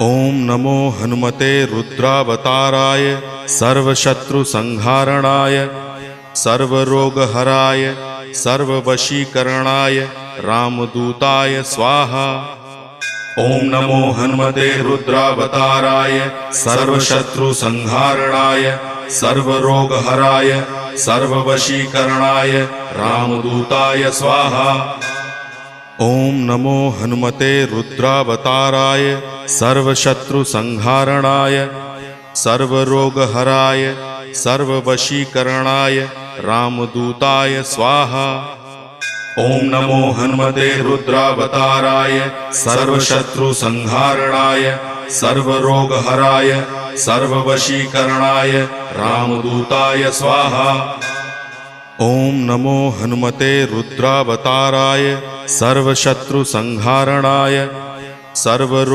ओम नमो हनुमते रुद्रावताराय सर्वशत्रुसंहारणाय सर्वरोगहराय सर्ववशीकरणाय रामदूताय स्वाहा। ओम नमो हनुमते रुद्रावताराय सर्वशत्रुसंहारणाय सर्वरोगहराय सर्ववशीकरणाय रामदूताय स्वाहा। ओम नमो हनुमते रुद्रावताराय सर्वशत्रुसंहारणाय सर्वरोगहराय सर्ववशीकरणाय रामदूताय स्वाहा। ओम नमो हनुमते रुद्रावताराय सर्वशत्रुसंहारणाय सर्वरोगहराय सर्ववशीकरणाय रामदूताय स्वाहा। ओम नमो हनुमते रुद्रावताराय सर्वशत्रुसंहारणाय सर्व